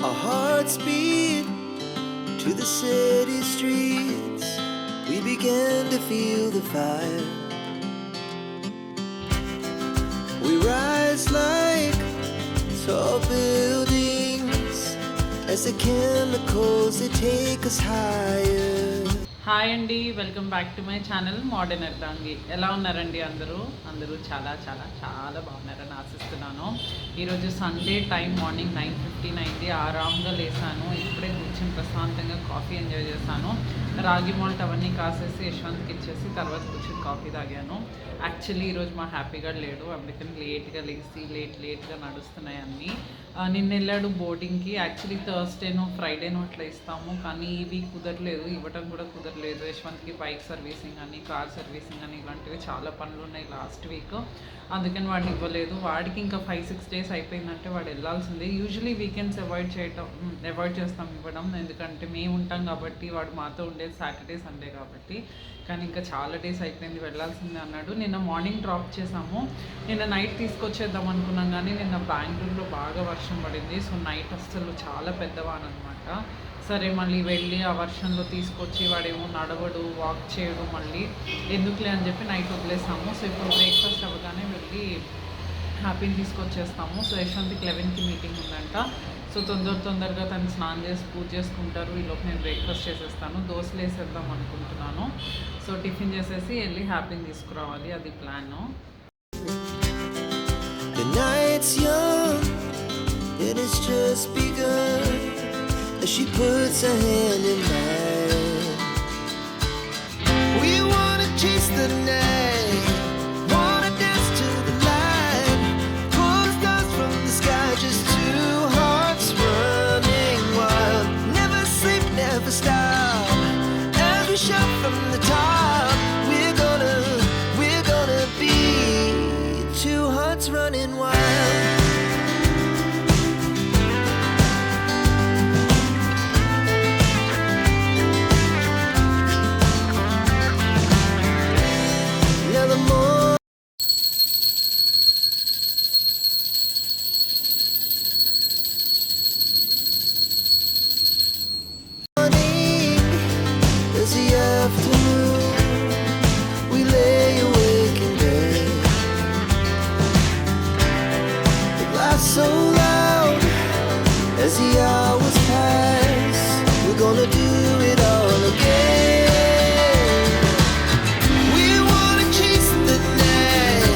Our hearts beat to the city streets. We began to feel the fire. We rise like tall buildings as the chemicals they take us higher. Hi అండి, welcome back to my channel modern అర్ధాంగి. ఎలా ఉన్నారండి అందరూ చాలా చాలా చాలా బాగున్నారని ఆశిస్తున్నాను. ఈరోజు సండే టైం మార్నింగ్ 9:15 అయింది. ఆరాంగా లేసాను. ఇప్పుడే కూర్చొని ప్రశాంతంగా కాఫీ ఎంజాయ్ చేశాను. రాగి మాల్ట్ అవన్నీ కాసేసి యశ్వంత్కి ఇచ్చేసి తర్వాత కూర్చొని కాఫీ తాగాను. యాక్చువల్లీ ఈరోజు మా హ్యాపీగా లేడు, అందుకని లేట్గా లేచి లేట్గా నడుస్తున్నాయి అన్నీ. నిన్న వెళ్ళాడు బోర్డింగ్కి. యాక్చువల్లీ థర్స్డేనో ఫ్రైడేనో అట్లా ఇస్తాము, కానీ ఈ వీక్ కుదరలేదు, ఇవ్వటం కూడా కుదరలేదు. యశ్వంత్కి బైక్ సర్వీసింగ్ అని, కార్ సర్వీసింగ్ అని ఇలాంటివి చాలా పనులు ఉన్నాయి లాస్ట్ వీక్, అందుకని వాడిని ఇవ్వలేదు. వాడికి ఇంకా 5-6 డేస్ అయిపోయిందంటే వాడు వెళ్ళాల్సిందే. యూజువలీ వీకెండ్స్ అవాయిడ్ చేస్తాం ఇవ్వడం, ఎందుకంటే మేము ఉంటాం కాబట్టి. వాడు మాతో ఉండేది సాటర్డే సండే కాబట్టి. కానీ ఇంకా చాలా డేస్ అయిపోయింది, వెళ్ళాల్సిందే అన్నాడు. నిన్న మార్నింగ్ డ్రాప్ చేసాము. నిన్న నైట్ తీసుకొచ్చేద్దాం అనుకున్నాం, కానీ నిన్న బెంగళూరులో బాగా వర్షం పడింది. సో నైట్ అస్సలు చాలా పెద్దవాన్ అనమాట. సరే మళ్ళీ వెళ్ళి ఆ వర్షంలో తీసుకొచ్చి వాడేమో నడవడు, వాక్ చేయడు, మళ్ళీ ఎందుకులే అని చెప్పి నైట్ వదిలేసాము. సో ఇప్పుడు బ్రేక్ఫాస్ట్ అవ్వగానే వెళ్ళి హ్యాపీని తీసుకొచ్చేస్తాము. సో యశ్వంత్కి 11కి మీటింగ్ ఉందంట. సో తొందరగా తను స్నానం చేసి పూజ చేసుకుంటారు. ఈలోపు నేను బ్రేక్ఫాస్ట్ చేసేస్తాను. దోశలు వేసేద్దాం అనుకుంటున్నాను. సో టిఫిన్ చేసేసి వెళ్ళి హ్యాపీని తీసుకురావాలి, అది plan. The night's young, it has just begun. As she puts her hand in mine, we wanna chase the night, wanna dance to the light, pull the stars from the sky, just two hearts running wild. Never sleep, never stop, as we shout from the top. We're gonna be two hearts running wild. So loud as the hours pass, we're gonna do it all again. We wanna chase the night,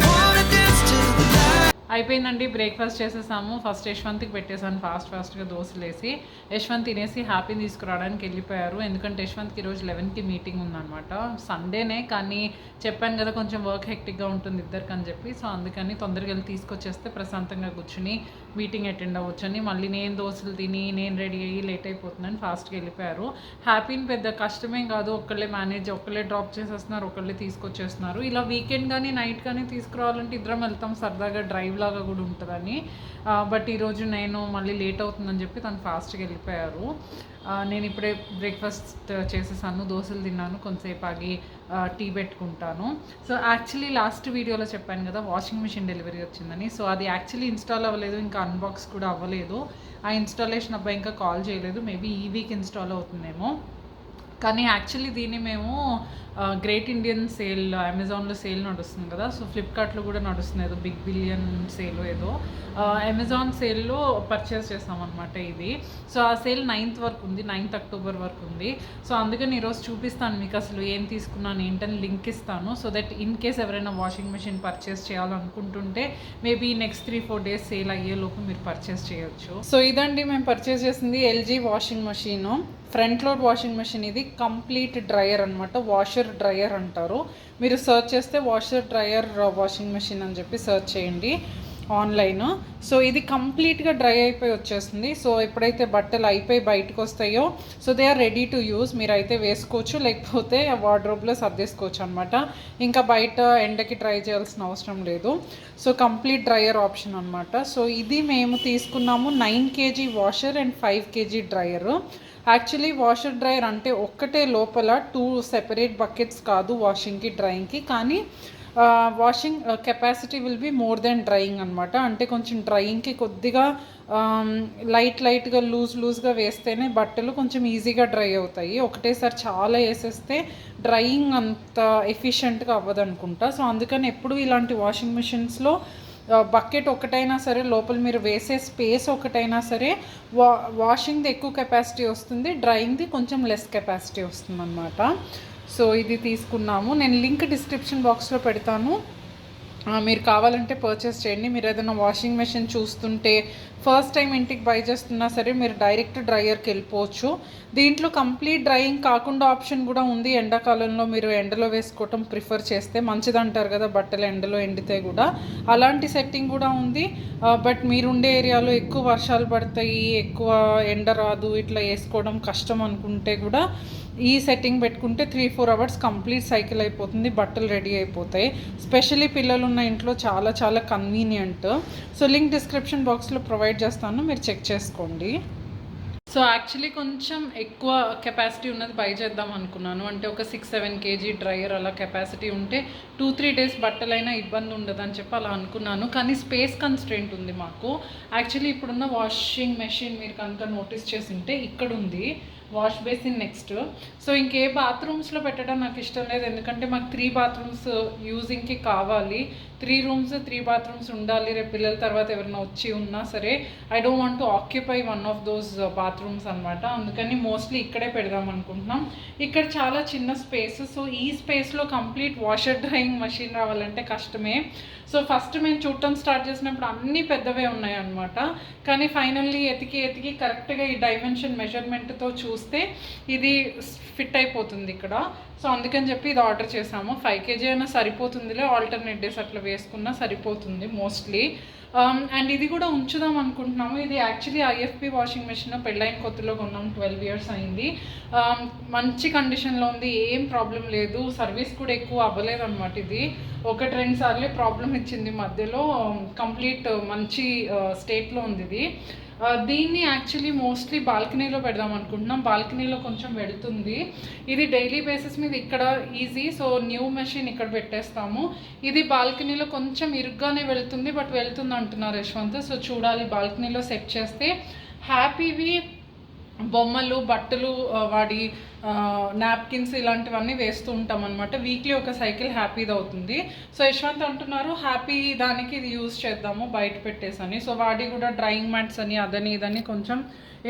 wanna dance to the light. అయిపోయిందండి, breakfast చేసేసాము. First యశ్వంత్కి పెట్టేసాను ఫాస్ట్గా దోశలు వేసి. యశ్వంత్ తినేసి హ్యాపీని తీసుకురావడానికి వెళ్ళిపోయారు, ఎందుకంటే యశ్వంత్కి ఈరోజు 11కి మీటింగ్ ఉందన్నమాట. సండేనే, కానీ చెప్పాను కదా కొంచెం వర్క్ హెక్టిక్గా ఉంటుంది ఇద్దరికి అని చెప్పి. సో అందుకని తొందరగా వెళ్ళి తీసుకొచ్చేస్తే ప్రశాంతంగా కూర్చుని మీటింగ్ అటెండ్ అవ్వచ్చని. మళ్ళీ నేను దోశలు తిని నేను రెడీ అయ్యి లేట్ అయిపోతుందని ఫాస్ట్గా వెళ్ళిపోయారు. హ్యాపీని పెద్ద కష్టమేం కాదు, ఒక్కళ్ళే ఒక్కళ్ళే డ్రాప్ చేసేస్తున్నారు, ఒక్కళ్ళే తీసుకొచ్చేస్తున్నారు. ఇలా వీకెండ్ కానీ నైట్ కానీ తీసుకురావాలంటే ఇద్దరం వెళ్తాం, సరదాగా డ్రైవ్ లాగా కూడా ఉంటుందని. బట్ ఈరోజు నేను మళ్ళీ లేట్ అవుతుందని చెప్పి తను ఫాస్ట్గా వెళ్ళిపోయారు. నేను ఇప్పుడే బ్రేక్ఫాస్ట్ చేసేసాను, దోశలు తిన్నాను, కొంతసేపు ఆగి టీ పెట్టుకుంటాను. సో యాక్చువల్లీ లాస్ట్ వీడియోలో చెప్పాను కదా వాషింగ్ మిషన్ డెలివరీ వచ్చిందని. సో అది యాక్చువల్లీ ఇన్స్టాల్ అవ్వలేదు, ఇంకా అన్బాక్స్ కూడా అవ్వలేదు. ఆ ఇన్స్టాలేషన్ అబ్బాయి ఇంకా కాల్ చేయలేదు, మేబీ ఈ వీక్ ఇన్స్టాల్ అవుతుందేమో. కానీ యాక్చువల్లీ దీన్ని మేము గ్రేట్ ఇండియన్ సేల్, అమెజాన్లో సేల్ నడుస్తుంది కదా, సో ఫ్లిప్కార్ట్లో కూడా నడుస్తుంది, ఏదో బిగ్ బిలియన్ సేల్ ఏదో. అమెజాన్ సేల్లో పర్చేస్ చేస్తామన్నమాట ఇది. సో ఆ సేల్ 9th వరకు ఉంది, 9th అక్టోబర్ వరకు ఉంది. సో అందుకని ఈరోజు చూపిస్తాను మీకు అసలు ఏం తీసుకున్నాను ఏంటని లింక్ ఇస్తాను. సో దట్ ఇన్ కేస్ ఎవరైనా వాషింగ్ మిషన్ పర్చేస్ చేయాలనుకుంటుంటే మేబీ నెక్స్ట్ 3-4 డేస్ సేల్ అయ్యేలోపు మీరు పర్చేస్ చేయొచ్చు. సో ఇదండి మేము పర్చేస్ చేసింది LG washing machine, front load washing machine. ఇది కంప్లీట్ డ్రయర్ అనమాట, వాషర్ డ్రయర్ అంటారు. మీరు సర్చ్ చేస్తే వాషర్ డ్రయర్ వాషింగ్ మెషిన్ అని చెప్పి సర్చ్ చేయండి ఆన్లైన్. సో ఇది కంప్లీట్గా డ్రై అయిపోయి వచ్చేస్తుంది. సో ఎప్పుడైతే బట్టలు అయిపోయి బయటకు వస్తాయో so they are ready to use, మీరు అయితే వేసుకోవచ్చు, లేకపోతే వార్డ్రోబ్లో సర్దేసుకోవచ్చు అనమాట. ఇంకా బయట ఎండకి ట్రై చేయాల్సిన అవసరం లేదు. సో కంప్లీట్ డ్రయర్ ఆప్షన్ అనమాట. సో ఇది మేము తీసుకున్నాము 9 kg washer and 5 kg dryer. Actually washer dryer అంటే ఒక్కటే లోపల 2 సెపరేట్ బకెట్స్ కాదు వాషింగ్కి డ్రైయింగ్కి, కానీ washing capacity will be more than drying అనమాట. అంటే కొంచెం డ్రైయింగ్కి కొద్దిగా లైట్గా లూజ్గా వేస్తేనే బట్టలు కొంచెం ఈజీగా డ్రై అవుతాయి. ఒకటేసారి చాలా వేసేస్తే డ్రైయింగ్ అంత ఎఫిషియెంట్గా అవ్వదు అనుకుంటా. సో అందుకని ఎప్పుడు ఇలాంటి వాషింగ్ మిషన్స్లో బకెట్ ఒకటైనా సరే, లోపల మీరు వేసే స్పేస్ ఒకటైనా సరే, వాషింగ్ది ఎక్కువ కెపాసిటీ వస్తుంది, డ్రైయింగ్ది కొంచెం లెస్ కెపాసిటీ వస్తుంది అనమాట. సో ఇది తీసుకున్నాము. నేను లింక్ డిస్క్రిప్షన్ బాక్స్లో పెడతాను, మీరు కావాలంటే పర్చేస్ చేయండి. మీరు ఏదైనా వాషింగ్ మెషిన్ చూస్తుంటే ఫస్ట్ టైం ఇంటికి బై చేస్తున్నా సరే మీరు డైరెక్ట్ డ్రైయర్కి వెళ్ళిపోవచ్చు. దీంట్లో కంప్లీట్ డ్రైయింగ్ కాకుండా ఆప్షన్ కూడా ఉంది. ఎండాకాలంలో మీరు ఎండలో వేసుకోవటం ప్రిఫర్ చేస్తే మంచిదంటారు కదా, బట్టలు ఎండలో ఎండితే కూడా. అలాంటి సెట్టింగ్ కూడా ఉంది. బట్ మీరుండే ఏరియాలో ఎక్కువ వర్షాలు పడతాయి, ఎక్కువ ఎండ రాదు, ఇట్లా వేసుకోవడం కష్టం అనుకుంటే కూడా ఈ సెట్టింగ్ పెట్టుకుంటే 3-4 అవర్స్ కంప్లీట్ సైకిల్ అయిపోతుంది, బట్టలు రెడీ అయిపోతాయి. స్పెషలీ పిల్లలు ఉన్న ఇంట్లో చాలా చాలా కన్వీనియంట్. సో లింక్ డిస్క్రిప్షన్ బాక్స్లో ప్రొవైడ్ చేస్తాను, మీరు చెక్ చేసుకోండి. సో యాక్చువల్లీ కొంచెం ఎక్కువ కెపాసిటీ ఉన్నది బై చేద్దాం అనుకున్నాను. అంటే ఒక 6-7 kg డ్రైయర్ అలా కెపాసిటీ ఉంటే 2-3 days బట్టలైనా ఇబ్బంది ఉండదని చెప్పి అలా అనుకున్నాను. కానీ స్పేస్ కన్స్ట్రెంట్ ఉంది మాకు. యాక్చువల్లీ ఇప్పుడున్న వాషింగ్ మెషిన్ మీరు కనుక నోటీస్ చేసి ఉంటే ఇక్కడ ఉంది వాష్ బేసిన్ నెక్స్ట్. సో ఇంకే బాత్రూమ్స్లో పెట్టడం నాకు ఇష్టం లేదు, ఎందుకంటే మాకు 3 bathrooms యూజింగ్కి కావాలి. 3 rooms 3 bathrooms ఉండాలి. రేపు పిల్లల తర్వాత ఎవరైనా వచ్చి ఉన్నా సరే I don't want to occupy one of those bathrooms అనమాట. అందుకని మోస్ట్లీ ఇక్కడే పెడదాం అనుకుంటున్నాం. ఇక్కడ చాలా చిన్న స్పేస్. సో ఈ స్పేస్లో కంప్లీట్ వాషర్ డ్రైయింగ్ మెషిన్ రావాలంటే కష్టమే. సో ఫస్ట్ మేము చూడటం స్టార్ట్ చేసినప్పుడు అన్నీ పెద్దవే ఉన్నాయి అనమాట. కానీ ఫైనల్లీ ఎతికి కరెక్ట్గా ఈ డైమెన్షన్ మెజర్మెంట్తో చూస్తే ఇది ఫిట్ అయిపోతుంది ఇక్కడ. సో అందుకని చెప్పి ఇది ఆర్డర్ చేసాము. 5 kg అయినా సరిపోతుందిలే, ఆల్టర్నేట్ డేస్ అట్లా వేసుకున్నా సరిపోతుంది మోస్ట్లీ. అండ్ ఇది కూడా ఉంచుదాం అనుకుంటున్నాము. ఇది యాక్చువల్లీ IFB వాషింగ్ మెషిన్ పెళ్ళైన కొత్తలో కొన్నాం, 12 years అయింది. మంచి కండిషన్లో ఉంది, ఏం ప్రాబ్లం లేదు. సర్వీస్ కూడా ఎక్కువ అవ్వలేదు అనమాట. ఇది 1-2 సార్లే ప్రాబ్లం ఇచ్చింది మధ్యలో. కంప్లీట్ మంచి స్టేట్లో ఉంది ఇది. దీన్ని యాక్చువల్లీ మోస్ట్లీ బాల్కనీలో పెడదాం అనుకుంటున్నాం. బాల్కనీలో కొంచెం వెళ్తుంది. ఇది డైలీ బేసిస్ మీద ఇక్కడ ఈజీ. సో న్యూ మెషిన్ ఇక్కడ పెట్టేస్తాము. ఇది బాల్కనీలో కొంచెం ఇరుగ్గానే వెళ్తుంది, బట్ వెళ్తుంది అంటున్నారు యశ్వంత్. సో చూడాలి, బాల్కనీలో సెట్ చేస్తే హ్యాపీవి బొమ్మలు, బట్టలు, వాడి నాప్కిన్స్ ఇలాంటివన్నీ వేస్తూ ఉంటాం అనమాట. వీక్లీ ఒక సైకిల్ హ్యాపీది అవుతుంది. సో యశ్వంత్ అంటున్నారు హ్యాపీ దానికి ఇది యూజ్ చేద్దాము బయట పెట్టేసని. సో వాడి కూడా డ్రాయింగ్ మ్యాట్స్ అని అదని ఇదని కొంచెం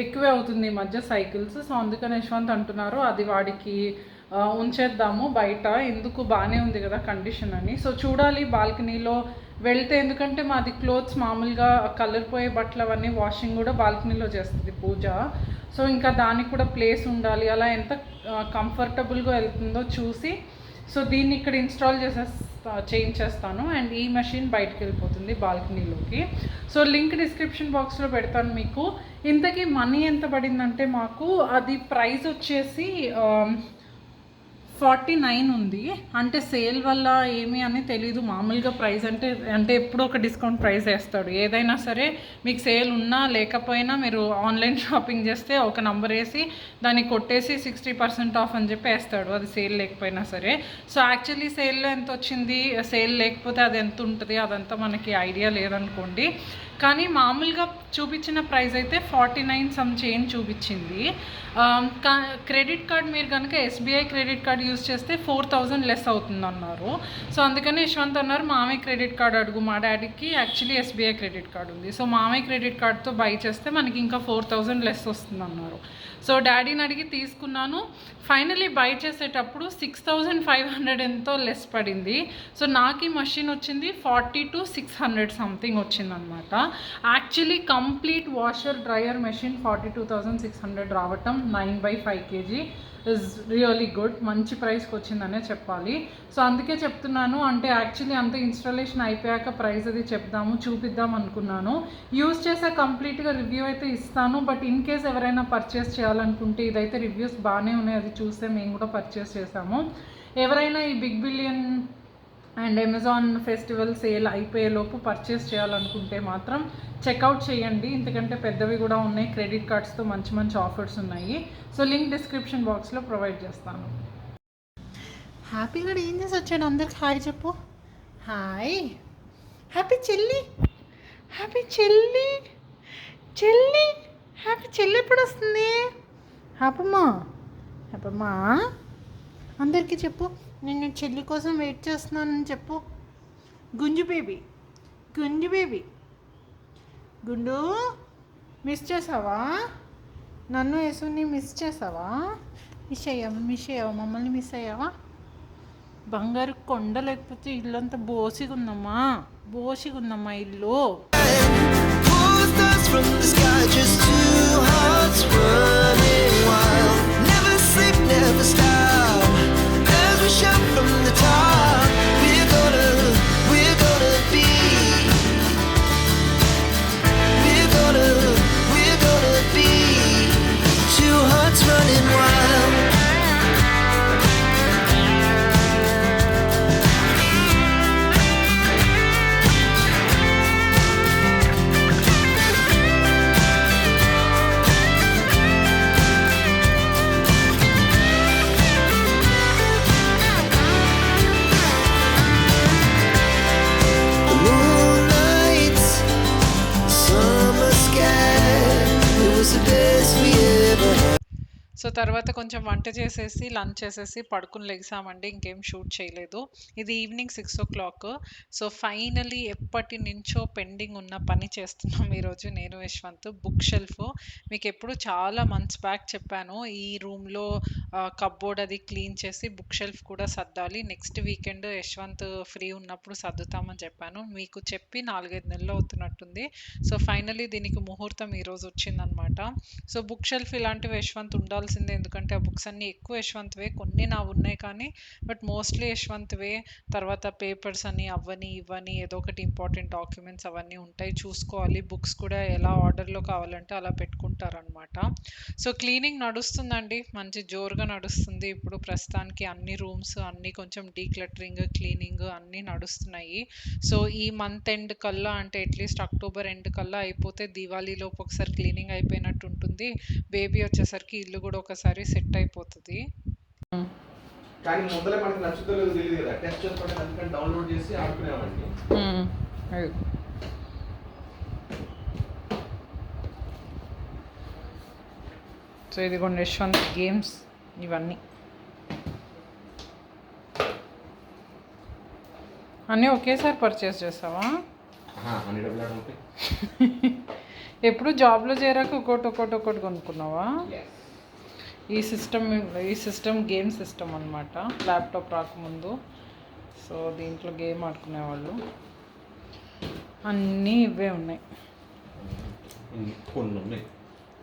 ఎక్కువే అవుతుంది ఈ మధ్య సైకిల్స్. సో అందుకని యశ్వంత్ అంటున్నారు అది వాడికి ఉంచేద్దాము బయట, ఎందుకు బాగానే ఉంది కదా కండిషన్ అని. సో చూడాలి బాల్కనీలో వెళ్తే, ఎందుకంటే మాది క్లోత్స్ మామూలుగా కలర్ పోయే బట్టలు అవన్నీ వాషింగ్ కూడా బాల్కనీలో చేస్తుంది పూజ. సో ఇంకా దానికి కూడా ప్లేస్ ఉండాలి. అలా ఎంత కంఫర్టబుల్గా వెళ్తుందో చూసి సో దీన్ని ఇక్కడ ఇన్స్టాల్ చేయించేస్తాను. అండ్ ఈ మెషిన్ బయటకు వెళ్ళిపోతుంది బాల్కనీలోకి. సో లింక్ డిస్క్రిప్షన్ బాక్స్లో పెడతాను మీకు. ఇంతకీ మనీ ఎంత పడిందంటే మాకు అది ప్రైస్ వచ్చేసి 49 ఉంది. అంటే సేల్ వల్ల ఏమి అని తెలీదు. మామూలుగా ప్రైస్ అంటే ఎప్పుడో ఒక డిస్కౌంట్ ప్రైస్ వేస్తాడు. ఏదైనా సరే మీకు సేల్ ఉన్నా లేకపోయినా మీరు ఆన్లైన్ షాపింగ్ చేస్తే ఒక నంబర్ వేసి దాన్ని కొట్టేసి 60% ఆఫ్ అని చెప్పి వేస్తాడు, అది సేల్ లేకపోయినా సరే. సో యాక్చువల్లీ సేల్లో ఎంత వచ్చింది, సేల్ లేకపోతే అది ఎంత ఉంటుంది, అదంతా మనకి ఐడియా లేదనుకోండి. కానీ మామూలుగా చూపించిన ప్రైస్ అయితే 49 సమ్ చేంజ్ చూపించింది. క్రెడిట్ కార్డ్ మీరు కనుక SBI క్రెడిట్ కార్డ్ యూజ్ చేస్తే 4000 లెస్ అవుతుంది అన్నారు. సో అందుకని యశ్వంత్ అన్నారు మామయ్య క్రెడిట్ కార్డ్ అడుగు. మా డాడీకి యాక్చువల్లీ SBI క్రెడిట్ కార్డ్ ఉంది. సో మామయ్య క్రెడిట్ కార్డ్తో బై చేస్తే మనకి ఇంకా 4000 లెస్ వస్తుంది అన్నారు. సో డాడీని అడిగి తీసుకున్నాను. ఫైనలీ బై చేసేటప్పుడు 6500 ఎంతో లెస్ పడింది. సో నాకు ఈ మషిన్ వచ్చింది 40 to 600 సంథింగ్ వచ్చిందనమాట. Actually complete washer dryer machine 42,600 రావటం 9/5 kg ఇస్ రియలీ గుడ్. మంచి ప్రైస్కి వచ్చిందనే చెప్పాలి. సో అందుకే చెప్తున్నాను, అంటే యాక్చువల్లీ అంత ఇన్స్టాలేషన్ అయిపోయాక ప్రైస్ అది చెప్దాము, చూపిద్దాం అనుకున్నాను. యూజ్ చేసే కంప్లీట్గా రివ్యూ అయితే ఇస్తాను. బట్ ఇన్ కేస్ ఎవరైనా పర్చేస్ చేయాలనుకుంటే ఇదైతే రివ్యూస్ బాగానే ఉన్నాయి, అది చూస్తే మేము కూడా పర్చేస్ చేసాము. ఎవరైనా ఈ big billion and Amazon festival sale అయిపోయేలోపు పర్చేస్ చేయాలనుకుంటే మాత్రం చెక్అవుట్ చేయండి, ఎందుకంటే పెద్దవి కూడా ఉన్నాయి. క్రెడిట్ కార్డ్స్తో మంచి మంచి ఆఫర్స్ ఉన్నాయి. సో లింక్ డిస్క్రిప్షన్ బాక్స్లో ప్రొవైడ్ చేస్తాను. హ్యాపీగా ఏం చేసి వచ్చాడు, అందరికి హాయ్ చెప్పు. హాయ్ హ్యాపీ చెల్లి, హ్యాపీ చెల్లి, చెల్లి, హ్యాపీ చెల్లి ఎప్పుడు వస్తుంది? హ్యాపమ్మా, హ్యాపమ్మా, అందరికీ చెప్పు నేను చెల్లి కోసం వెయిట్ చేస్తున్నానని చెప్పు. గుంజు బేబీ, గుంజు బేబీ, గుండు మిస్ చేసావా? నన్ను యేసుని మిస్ చేసావా? మిస్ అయ్యావా? మమ్మల్ని మిస్ అయ్యావా? బంగారు కొండ లేకపోతే ఇల్లంతా బోసిగా ఉందమ్మా ఇల్లు. From the sky, just two hearts running wild. Never sleep, never stop. As we shout from the top, we're gonna be. We're gonna be. Two hearts running wild. So తర్వాత కొంచెం వంట చేసేసి లంచ్ చేసేసి పడుకుని లెగిసామండి. ఇంకేం షూట్ చేయలేదు. ఇది evening 6 o'clock. So finally ఎప్పటి నుంచో పెండింగ్ ఉన్న పని చేస్తున్నాం ఈరోజు నేను యశ్వంత్. బుక్ షెల్ఫ్ మీకు ఎప్పుడు చాలా మంత్స్ బ్యాక్ చెప్పాను, ఈ రూమ్లో కప్బోర్డ్ అది క్లీన్ చేసి బుక్ షెల్ఫ్ కూడా సర్దాలి, నెక్స్ట్ వీకెండ్ యశ్వంత్ ఫ్రీ ఉన్నప్పుడు సర్దుతామని చెప్పాను. మీకు చెప్పి 4-5 నెలలు అవుతున్నట్టుంది. సో ఫైనలీ దీనికి ముహూర్తం ఈరోజు వచ్చిందనమాట. సో బుక్ షెల్ఫ్ ఇలాంటివి యశ్వంత్ ఉండాల్సిందే, ఎందుకంటే ఆ బుక్స్ అన్నీ ఎక్కువ యశ్వంత్వే, కొన్ని నా ఉన్నాయి కానీ బట్ మోస్ట్లీ యశ్వంత్వే. తర్వాత పేపర్స్ అని అవని ఇవని ఏదో ఒకటి ఇంపార్టెంట్ డాక్యుమెంట్స్ అవన్నీ ఉంటాయి, చూసుకోవాలి. బుక్స్ కూడా ఎలా ఆర్డర్లో కావాలంటే అలా పెట్టుకుంటారనమాట. సో క్లీనింగ్ నడుస్తుందండి, మంచి జోరుగా నడుస్తుంది ఇప్పుడు ప్రస్తుతానికి. అన్ని రూమ్స్ అన్నీ కొంచెం డీక్లటరింగ్ క్లీనింగ్ అన్నీ నడుస్తున్నాయి. సో ఈ మంత్ ఎండ్ కల్లా, అంటే అట్లీస్ట్ అక్టోబర్ ఎండ్ కల్లా అయిపోతే దివాళీలోపు ఒకసారి క్లీనింగ్ అయిపోయినట్టు ఉంటుంది. బేబీ వచ్చేసరికి ఇల్లు కూడా ఒకసారి సెట్ అయిపోతుంది. కానీ ముందరే మనకి నచ్చుతో లేదు తెలియదు కదా, టెస్ట్ చేసుకోవడం అందుకని డౌన్లోడ్ చేసి ఆడుకునేవాడిని. సో ఇదిగోండి యశ్వంత్ గేమ్స్ ఇవన్నీ అన్నీ ఒకేసారి పర్చేస్ చేసావా? అన్ని డబ్బులు ఉంటాయి. ఎప్పుడు జాబ్లో చేరాక ఒకటి కొనుక్కున్నావా? ఈ సిస్టమ్ గేమ్ సిస్టమ్ అనమాట, ల్యాప్టాప్ రాకముందు. సో దీంట్లో గేమ్ ఆడుకునేవాళ్ళు. అన్నీ ఇవే ఉన్నాయి,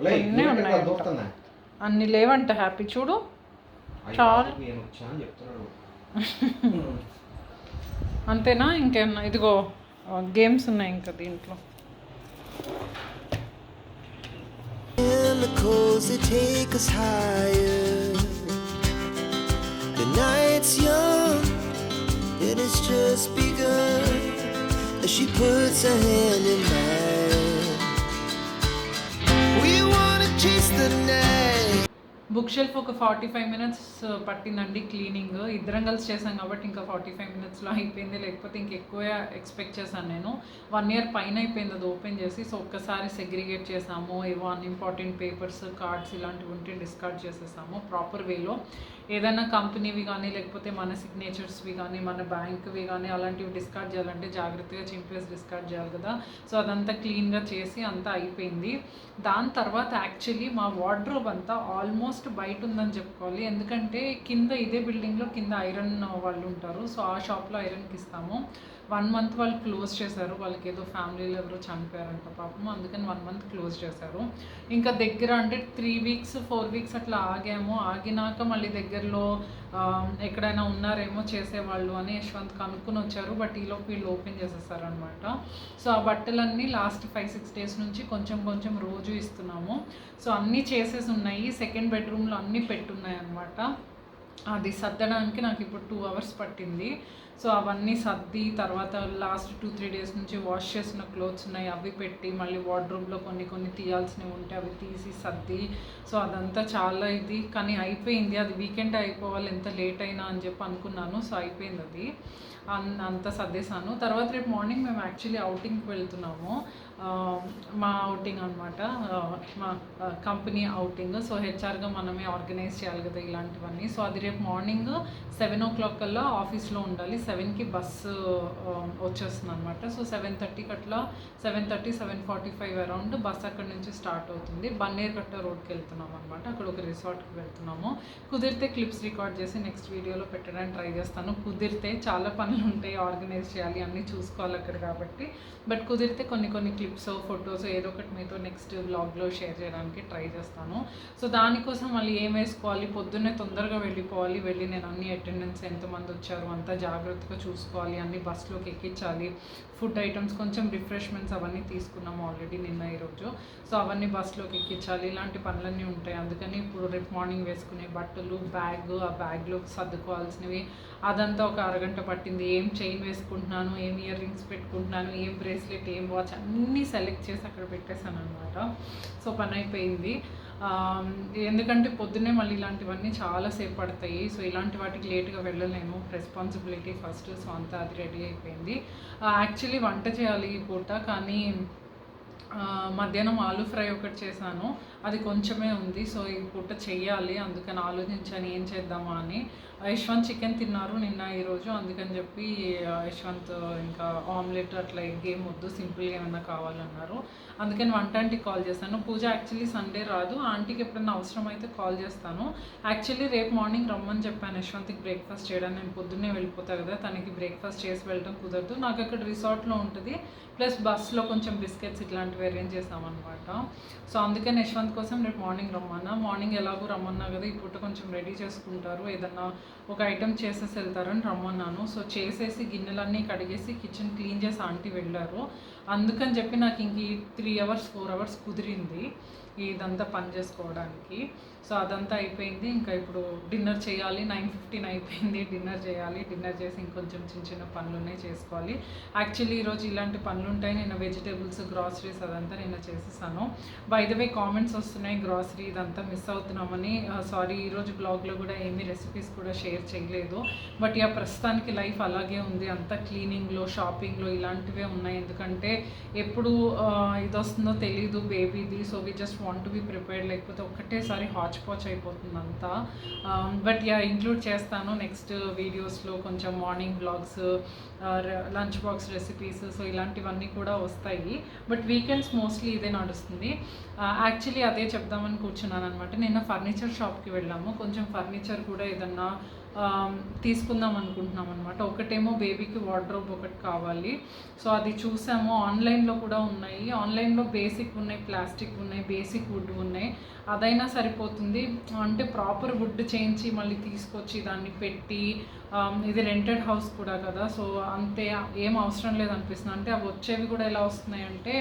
అన్నీ ఉన్నాయి. అన్నీ లేవంట హ్యాపీ, చూడు చాలు. అంతేనా? ఇంకేమన్నా? ఇదిగో గేమ్స్ ఉన్నాయి ఇంకా దీంట్లో. Chemicals that take us higher. The night's young, it has just begun. As she puts her hand in mine, we wanna chase the night. Book shelf ఒక 45 minutes పట్టిందండి క్లీనింగ్. ఇద్దరం కలిసి చేసాం కాబట్టి ఇంకా 45 minutesలో అయిపోయింది, లేకపోతే ఇంకెక్కువ ఎక్స్పెక్ట్ చేశాను నేను. 1 year పైన అయిపోయింది అది ఓపెన్ చేసి. సో ఒక్కసారి సెగ్రిగేట్ చేసాము, ఏవో అన్ఇంపార్టెంట్ పేపర్స్ కార్డ్స్ ఇలాంటివి ఉంటే డిస్కార్డ్ చేసేసాము ప్రాపర్ వేలో. ఏదైనా కంపెనీవి కానీ లేకపోతే మన సిగ్నేచర్స్వి కానీ మన బ్యాంక్వి కానీ అలాంటివి డిస్కార్డ్ చేయాలంటే జాగ్రత్తగా చింపేసి డిస్కార్డ్ చేయాలి కదా. సో అదంతా క్లీన్గా చేసి అంతా అయిపోయింది. దాని తర్వాత యాక్చువల్లీ మా వార్డ్రోబ్ అంతా ఆల్మోస్ట్ బయట ఉందని చెప్పుకోవాలి, ఎందుకంటే కింద ఇదే బిల్డింగ్లో కింద ఐరన్ వాళ్ళు ఉంటారు. సో ఆ షాప్లో ఐరన్కి ఇస్తాము. 1 month వాళ్ళు క్లోజ్ చేశారు, వాళ్ళకి ఏదో ఫ్యామిలీలో ఎవరో చనిపోయారంట పాపం, అందుకని 1 month క్లోజ్ చేశారు. ఇంకా దగ్గర అంటే 3 weeks 4 weeks అట్లా ఆగాము. ఆగినాక మళ్ళీ దగ్గరలో ఎక్కడైనా ఉన్నారేమో చేసేవాళ్ళు అని యశ్వంత్ కనుక్కొని వచ్చారు. బట్ ఈలోపు వీళ్ళు ఓపెన్ చేసేసారనమాట. సో ఆ బట్టలన్నీ లాస్ట్ 5-6 days నుంచి కొంచెం రోజు ఇస్తున్నాము. సో అన్నీ చేసేసి ఉన్నాయి. సెకండ్ బెడ్రూమ్లో అన్నీ పెట్టున్నాయి అనమాట. అది సర్దడానికి నాకు ఇప్పుడు 2 hours పట్టింది. సో అవన్నీ సర్ది తర్వాత లాస్ట్ 2-3 days నుంచి వాష్ చేసిన క్లోత్స్ ఉన్నాయి, అవి పెట్టి మళ్ళీ వార్డ్రోబ్లో కొన్ని తీయాల్సినవి ఉంటే అవి తీసి సర్ది. సో అదంతా చాలా ఇది, కానీ అయిపోయింది. అది వీకెండ్ అయిపోవాలి ఎంత లేట్ అయినా అని చెప్పి అనుకున్నాను. సో అయిపోయింది అది. అంతా సర్దేశాను. తర్వాత రేపు మార్నింగ్ మేము యాక్చువల్లీ అవుటింగ్కి వెళ్తున్నాము. మా అవుటింగ్ అనమాట, మా కంపెనీ అవుటింగ్. సో హెచ్ఆర్గా మనమే ఆర్గనైజ్ చేయాలి కదా ఇలాంటివన్నీ. సో అది రేపు మార్నింగ్ 7 o'clock కల్లా ఆఫీస్లో ఉండాలి. 7కి బస్సు వచ్చేస్తుంది అనమాట. సో 7:30కి అట్లా 7:30, 7:45 అరౌండ్ బస్ అక్కడ నుంచి స్టార్ట్ అవుతుంది. బన్నేరుకట్ట రోడ్కి వెళ్తున్నాం అనమాట. అక్కడ ఒక రిసార్ట్కి వెళ్తున్నాము. కుదిరితే క్లిప్స్ రికార్డ్ చేసి నెక్స్ట్ వీడియోలో పెట్టడానికి ట్రై చేస్తాను. కుదిరితే చాలా పనులు ఉంటాయి, ఆర్గనైజ్ చేయాలి, అన్నీ చూసుకోవాలి అక్కడ కాబట్టి. బట్ కుదిరితే కొన్ని క్లిప్స్, ఫొటోస్ ఏదో ఒకటి మీతో నెక్స్ట్ వ్లాగ్లో షేర్ చేయడానికి ట్రై చేస్తాను. సో దానికోసం మళ్ళీ ఏం వేసుకోవాలి, పొద్దున్నే తొందరగా వెళ్ళిపోవాలి. వెళ్ళి నేను అన్ని అటెండెన్స్ ఎంతమంది వచ్చారు అంతా జాగ్రత్తగా చూసుకోవాలి, అన్ని బస్సులోకి ఎక్కించాలి. ఫుడ్ ఐటమ్స్, కొంచెం రిఫ్రెష్మెంట్స్ అవన్నీ తీసుకున్నాము ఆల్రెడీ నిన్న ఈరోజు. సో అవన్నీ బస్సులోకి ఎక్కించాలి, ఇలాంటి పనులన్నీ ఉంటాయి. అందుకని ఇప్పుడు రేపు మార్నింగ్ వేసుకునే బట్టలు, బ్యాగ్, ఆ బ్యాగ్లో సర్దుకోవాల్సినవి అదంతా ఒక అరగంట పట్టింది. ఏం చైన్ వేసుకుంటున్నాను, ఏం ఇయర్ రింగ్స్ పెట్టుకుంటున్నాను, ఏం బ్రేస్లెట్, ఏం వాచ్ అన్నీ సెలెక్ట్ చేసి అక్కడ పెట్టేశాను అనమాట. సో పని అయిపోయింది. ఎందుకంటే పొద్దున్నే మళ్ళీ ఇలాంటివన్నీ చాలాసేపు పడతాయి. సో ఇలాంటి వాటికి లేట్గా వెళ్ళలేము, రెస్పాన్సిబిలిటీ ఫస్ట్. సో అంతా అది రెడీ అయిపోయింది. యాక్చువల్లీ వంట చేయాలి ఈ పూట, కానీ మధ్యాహ్నం ఆలూ ఫ్రై ఒకటి చేశాను, అది కొంచెమే ఉంది. సో ఈ పూట చెయ్యాలి, అందుకని ఆలోచించాను ఏం చేద్దామా అని. యశ్వంత్ చికెన్ తిన్నారు నిన్న ఈరోజు, అందుకని చెప్పి యశ్వంత్ ఇంకా ఆమ్లెట్ అట్లా ఎగ్ ఏం వద్దు, సింపుల్గా ఏమైనా కావాలన్నారు. అందుకని వంట ఆంటీకి కాల్ చేస్తాను. పూజ యాక్చువల్లీ సండే రాదు, ఆంటీకి ఎప్పుడైనా అవసరం అయితే కాల్ చేస్తాను. యాక్చువల్లీ రేపు మార్నింగ్ రమ్మని చెప్పాను యశ్వంత్కి బ్రేక్ఫాస్ట్ చేయడానికి. నేను పొద్దున్నే వెళ్ళిపోతాను కదా, తనకి బ్రేక్ఫాస్ట్ చేసి వెళ్ళడం కుదరదు. నాకు అక్కడ రిసార్ట్లో ఉంటుంది, ప్లస్ బస్లో కొంచెం బిస్కెట్స్ ఇట్లాంటివి అరేంజ్ చేసామన్నమాట. సో అందుకని యశ్వంత్ కోసం రేపు మార్నింగ్ రమ్మన్నా. మార్నింగ్ ఎలాగో రమ్మన్నా కదా, ఈ పూట కొంచెం రెడీ చేసుకుంటారు, ఏదన్నా ఒక ఐటెం చేసేసి వెళ్తారని రమ్మన్నాను. సో చేసేసి గిన్నెలన్నీ కడిగేసి కిచెన్ క్లీన్ చేసి ఆంటీ వెళ్ళారు. అందుకని చెప్పి నాకు ఇంక 3 hours 4 hours కుదిరింది ఇదంతా పని చేసుకోవడానికి. సో అదంతా అయిపోయింది. ఇంకా ఇప్పుడు డిన్నర్ చేయాలి. 9:15 అయిపోయింది, డిన్నర్ చేయాలి. డిన్నర్ చేసి ఇంకొంచెం చిన్న పనులు ఉన్నాయి, చేసుకోవాలి. యాక్చువల్లీ ఈరోజు ఇలాంటి పనులు ఉంటాయి. నేను వెజిటేబుల్స్, గ్రాసరీస్ అదంతా నిన్న చేసేసాను. బై ద వే కామెంట్స్ వస్తున్నాయి గ్రాసరీ ఇదంతా మిస్ అవుతున్నామని. సారీ, ఈరోజు బ్లాగ్లో కూడా ఏమీ రెసిపీస్ కూడా షేర్ చేయలేదు. బట్ ఇక ప్రస్తుతానికి లైఫ్ అలాగే ఉంది, అంతా క్లీనింగ్లో, షాపింగ్లో ఇలాంటివే ఉన్నాయి. ఎందుకంటే ఎప్పుడు ఇది వస్తుందో తెలీదు బేబీది. So we just want to be prepared, లేకపోతే ఒక్కటేసారి హాచ్ పాచ్ అయిపోతుంది అంతా. బట్ యా ఇంక్లూడ్ చేస్తాను నెక్స్ట్ వీడియోస్లో. కొంచెం morning blogs, lunch box recipes, so ఇలాంటివన్నీ కూడా వస్తాయి. బట్ వీకెండ్స్ మోస్ట్లీ ఇదే నడుస్తుంది. యాక్చువల్లీ అదే చెప్దామని కూర్చున్నాను అనమాట. నిన్న ఫర్నిచర్ షాప్కి వెళ్ళాము. కొంచెం ఫర్నిచర్ కూడా ఏదన్నా తీసుకుందాం అనుకుంటున్నాం అనమాట. ఒకటేమో బేబీకి వార్డ్రోబ్ ఒకటి కావాలి. సో అది చూసాము, ఆన్లైన్లో కూడా ఉన్నాయి. ఆన్లైన్లో బేసిక్ ఉన్నాయి, ప్లాస్టిక్ ఉన్నాయి, బేసిక్ వుడ్ ఉన్నాయి. అదైనా సరిపోతుంది. అంటే ప్రాపర్ వుడ్ చేయించి మళ్ళీ తీసుకొచ్చి దాన్ని పెట్టి, ఇది రెంటెడ్ హౌస్ కూడా కదా, సో అంతే ఏం అవసరం లేదనిపిస్తుంది. అంటే అవి వచ్చేవి కూడా ఎలా వస్తున్నాయంటే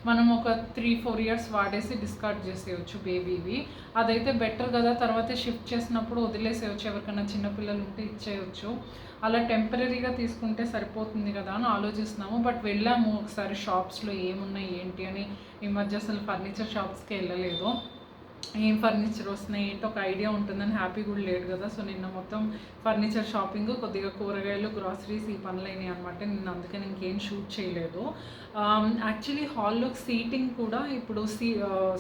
మనం ఒక 3-4 years వాడేసి డిస్కార్డ్ చేసేయచ్చు బేబీవి. అదైతే బెటర్ కదా, తర్వాత షిఫ్ట్ చేసినప్పుడు వదిలేసేయచ్చు, ఎవరికైనా చిన్నపిల్లలు ఉంటే ఇచ్చేయచ్చు. అలా టెంపరీగా తీసుకుంటే సరిపోతుంది కదా అని ఆలోచిస్తున్నాము. బట్ వెళ్ళాము ఒకసారి షాప్స్లో ఏమున్నాయి ఏంటి అని. ఈ మధ్య అసలు ఫర్నిచర్ షాప్స్కి వెళ్ళలేదు. ఏం ఫర్నిచర్ వస్తున్నాయి ఏంటో ఒక ఐడియా ఉంటుందని హ్యాపీ కూడా లేడు కదా. సో నిన్న మొత్తం ఫర్నిచర్ షాపింగ్, కొద్దిగా కూరగాయలు, గ్రాసరీస్ ఈ పనులు అయినాయి అనమాట. నిన్న అందుకని ఇంకేం షూట్ చేయలేదు. యాక్చువల్లీ హాల్లో సీటింగ్ కూడా ఇప్పుడు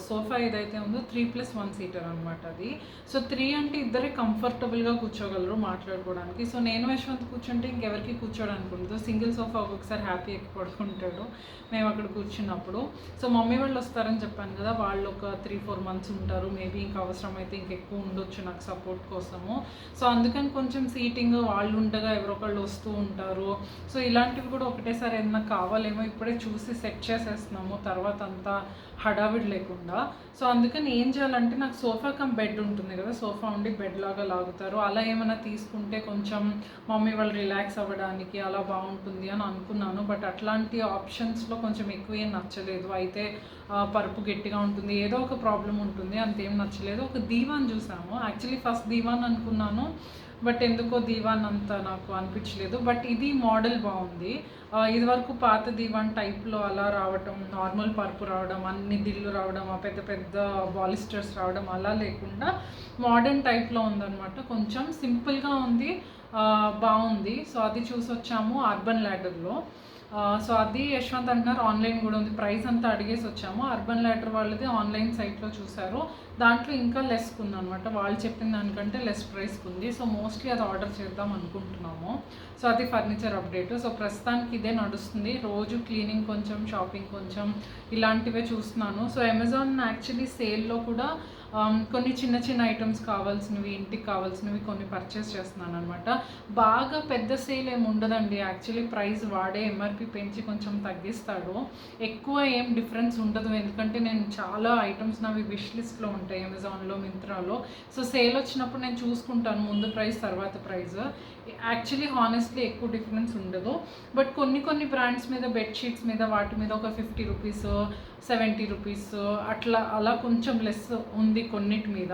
సోఫా ఏదైతే ఉందో 3+1 సీటర్ అనమాట అది. సో 3 అంటే ఇద్దరే కంఫర్టబుల్గా కూర్చోగలరు మాట్లాడుకోవడానికి. సో నేను యశ్వంత్ కూర్చుంటే ఇంకెవరికి కూర్చోడానికి ఉండదు. సింగిల్ సోఫా ఒక్కొక్కసారి హ్యాపీ ఎక్కి పడుకుంటాడు మేము అక్కడ కూర్చున్నప్పుడు. సో మమ్మీ వాళ్ళు వస్తారని చెప్పాను కదా, వాళ్ళు ఒక 3-4 months ఉంటారు. మేబీ ఇంకా అవసరమైతే ఇంకెక్కువ ఉండొచ్చు నాకు సపోర్ట్ కోసము. సో అందుకని కొంచెం సీటింగ్ వాళ్ళు ఉండగా ఎవరొకళ్ళు వస్తూ ఉంటారు. సో ఇలాంటివి కూడా ఒకటేసారి ఏదైనా కావాలేమో ఇప్పుడే చూసి సెట్ చేసేస్తున్నాము, తర్వాత అంతా హడావిడి లేకుండా. సో అందుకని ఏం చేయాలంటే, నాకు సోఫా కమ్ బెడ్ ఉంటుంది కదా, సోఫా ఉండి బెడ్ లాగా లాగుతారు, అలా ఏమైనా తీసుకుంటే కొంచెం మమ్మీ వాళ్ళు రిలాక్స్ అవ్వడానికి అలా బాగుంటుంది అని అనుకున్నాను. బట్ అట్లాంటి ఆప్షన్స్లో కొంచెం ఎక్కువ ఏం నచ్చలేదు. అయితే పరుపు గట్టిగా ఉంటుంది, ఏదో ఒక ప్రాబ్లం ఉంటుంది, అంతేం నచ్చలేదు. ఒక దీవాన్ చూసాము. యాక్చువల్లీ ఫస్ట్ దీవాన్ అనుకున్నాను, బట్ ఎందుకో దీవాన్ అంత నాకు అనిపించలేదు. బట్ ఇది మోడల్ బాగుంది. ఇది వరకు పాత దీవాన్ టైప్లో అలా రావటం, నార్మల్ పరుపు రావడం, అన్ని దిళ్ళు రావడం, ఆ పెద్ద పెద్ద బాలిస్టర్స్ రావడం అలా లేకుండా మోడర్న్ టైప్లో ఉందన్నమాట. కొంచెం సింపుల్గా ఉంది, బాగుంది. సో అది చూసి వచ్చాము అర్బన్ ల్యాడర్లో. సో అది యశ్వంత్ అంటున్నారు ఆన్లైన్ కూడా ఉంది. ప్రైస్ అంతా అడిగేసి వచ్చాము. అర్బన్ ల్యాడర్ వాళ్ళది ఆన్లైన్ సైట్లో చూసారు, దాంట్లో ఇంకా లెస్కి ఉందన్నమాట. వాళ్ళు చెప్పిన దానికంటే లెస్ ప్రైస్కి ఉంది. సో మోస్ట్లీ అది ఆర్డర్ చేద్దాం అనుకుంటున్నాము. సో అది ఫర్నిచర్ అప్డేట్. సో ప్రస్తుతానికి ఇదే నడుస్తుంది. రోజు క్లీనింగ్ కొంచెం, షాపింగ్ కొంచెం, ఇలాంటివే చూస్తున్నాను. సో అమెజాన్ యాక్చువల్లీ సేల్లో కూడా కొన్ని చిన్న చిన్న ఐటమ్స్ కావాల్సినవి, ఇంటికి కావాల్సినవి కొన్ని పర్చేస్ చేస్తున్నాను అనమాట. బాగా పెద్ద సేల్ ఏమి ఉండదండి. యాక్చువల్లీ ప్రైస్ వాడే ఎంఆర్పి పెంచి కొంచెం తగ్గిస్తాడు. ఎక్కువ ఏం డిఫరెన్స్ ఉండదు, ఎందుకంటే నేను చాలా ఐటమ్స్ నావి విష్ లిస్ట్లో ఉంటాయి అమెజాన్లో, మింత్రాలో. సో సేల్ వచ్చినప్పుడు నేను చూసుకుంటాను ముందు ప్రైస్ తర్వాత ప్రైస్. యాక్చువల్లీ హానెస్ట్లీ ఎక్కువ డిఫరెన్స్ ఉండదు. బట్ కొన్ని బ్రాండ్స్ మీద, బెడ్షీట్స్ మీద, వాటి మీద ఒక 50 రూపీస్, 70 రూపీస్ అలా కొంచెం లెస్ ఉంది కొన్నిటి మీద.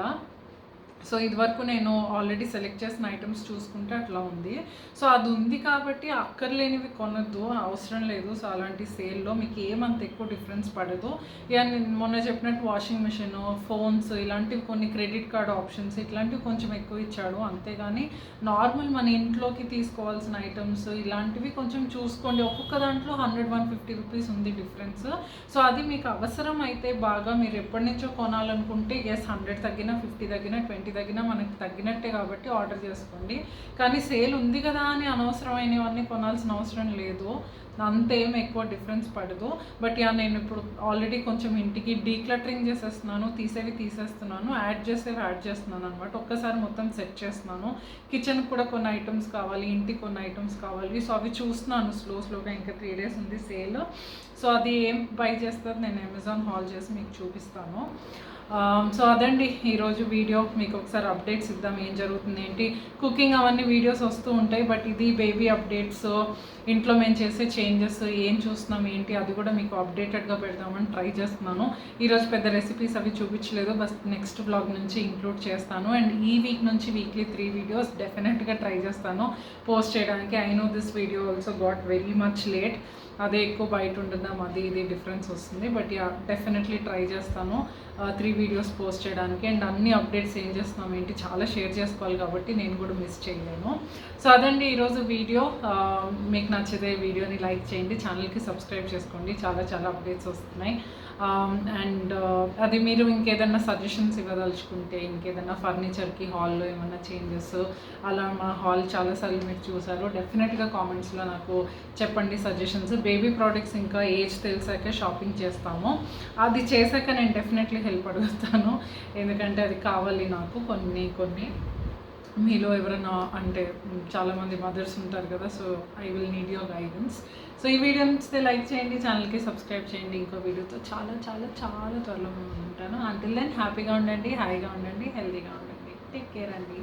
సో ఇదివరకు నేను ఆల్రెడీ సెలెక్ట్ చేసిన ఐటమ్స్ చూసుకుంటే అట్లా ఉంది. సో అది ఉంది కాబట్టి అక్కర్లేనివి కొనొద్దు, అవసరం లేదు. సో అలాంటి సేల్లో మీకు ఏమంత ఎక్కువ డిఫరెన్స్ పడదు. ఇక నేను మొన్న చెప్పినట్టు వాషింగ్ మిషన్, ఫోన్స్, ఇలాంటివి కొన్ని క్రెడిట్ కార్డ్ ఆప్షన్స్ ఇట్లాంటివి కొంచెం ఎక్కువ ఇచ్చాడు. అంతేగాని నార్మల్ మన ఇంట్లోకి తీసుకోవాల్సిన ఐటమ్స్ ఇలాంటివి కొంచెం చూసుకోండి. ఒక్కొక్క దాంట్లో 100-150 రూపీస్ ఉంది డిఫరెన్స్. సో అది మీకు అవసరం అయితే బాగా మీరు ఎప్పటి నుంచో కొనాలనుకుంటే 100 తగ్గినా, 50 తగ్గినా, 20 తగ్గినా మనకు తగ్గినట్టే కాబట్టి ఆర్డర్ చేసుకోండి. కానీ సేల్ ఉంది కదా అని అనవసరమైనవన్నీ కొనాల్సిన అవసరం లేదు. అంతేం ఎక్కువ డిఫరెన్స్ పడదు. బట్ నేను ఇప్పుడు ఆల్రెడీ కొంచెం ఇంటికి డీక్లటరింగ్ చేసేస్తున్నాను, తీసేస్తున్నాను, యాడ్ చేస్తున్నాను అనమాట. ఒక్కసారి మొత్తం సెట్ చేస్తున్నాను. కిచెన్కి కూడా కొన్ని ఐటమ్స్ కావాలి, ఇంటికి కొన్ని ఐటమ్స్ కావాలి. సో అవి చూస్తున్నాను స్లోగా. ఇంకా 3 days ఉంది సేల్. సో అది ఏం బై చేస్తుంది నేను అమెజాన్ హాల్ చేసి మీకు చూపిస్తాను. సో అదండి ఈరోజు వీడియో. మీకు ఒకసారి అప్డేట్స్ ఇద్దాం, ఏం జరుగుతుంది ఏంటి. కుకింగ్ అవన్నీ వీడియోస్ వస్తూ ఉంటాయి, బట్ ఇది బేబీ అప్డేట్స్, ఇంట్లో మేము చేసే చేంజెస్, ఏం చూస్తున్నాం ఏంటి అది కూడా మీకు అప్డేటెడ్గా పెడదామని ట్రై చేస్తున్నాను. ఈరోజు పెద్ద రెసిపీస్ అవి చూపించలేదు, బస్ నెక్స్ట్ బ్లాగ్ నుంచి ఇంక్లూడ్ చేస్తాను. అండ్ ఈ వీక్ నుంచి వీక్లీ 3 వీడియోస్ డెఫినెట్గా ట్రై చేస్తాను పోస్ట్ చేయడానికి. I know this video also got very much late. అదే ఎక్కువ బయట ఉంటున్నాం, అది ఇది డిఫరెన్స్ వస్తుంది. బట్ డెఫినెట్లీ ట్రై చేస్తాను 3 వీడియోస్ పోస్ట్ చేయడానికి. అండ్ అన్ని అప్డేట్స్ ఏం చేస్తున్నాం ఏంటి చాలా షేర్ చేసుకోవాలి కాబట్టి నేను కూడా మిస్ చేయలేను. సో అదండి ఈరోజు వీడియో. మీకు నచ్చితే వీడియోని లైక్ చేయండి, ఛానల్కి సబ్స్క్రైబ్ చేసుకోండి. చాలా అప్డేట్స్ వస్తున్నాయి. అండ్ అది మీరు ఇంకేదన్నా సజెషన్స్ ఇవ్వదలుచుకుంటే, ఇంకేదన్నా ఫర్నిచర్కి హాల్లో ఏమన్నా చేంజెస్, అలా మా హాల్ చాలాసార్లు మీరు చూసారు, డెఫినెట్గా కామెంట్స్లో నాకు చెప్పండి సజెషన్స్. బేబీ ప్రోడక్ట్స్ ఇంకా ఏజ్ తెలిసాక షాపింగ్ చేస్తాము. అది చేశాక నేను డెఫినెట్లీ హెల్ప్ అడుగుతాను, ఎందుకంటే అది కావాలి నాకు. కొన్ని మీలో ఎవరైనా అంటే చాలామంది మదర్స్ ఉంటారు కదా, so I will need your guidance. So ఈ వీడియో నచ్చితే లైక్ చేయండి, ఛానల్కి సబ్స్క్రైబ్ చేయండి. ఇంకో వీడియోతో చాలా త్వరలో మేము ఉంటాను. అంటిల్ దెన్ హ్యాపీగా ఉండండి, హాయిగా ఉండండి, హెల్తీగా ఉండండి. టేక్ కేర్ అండి.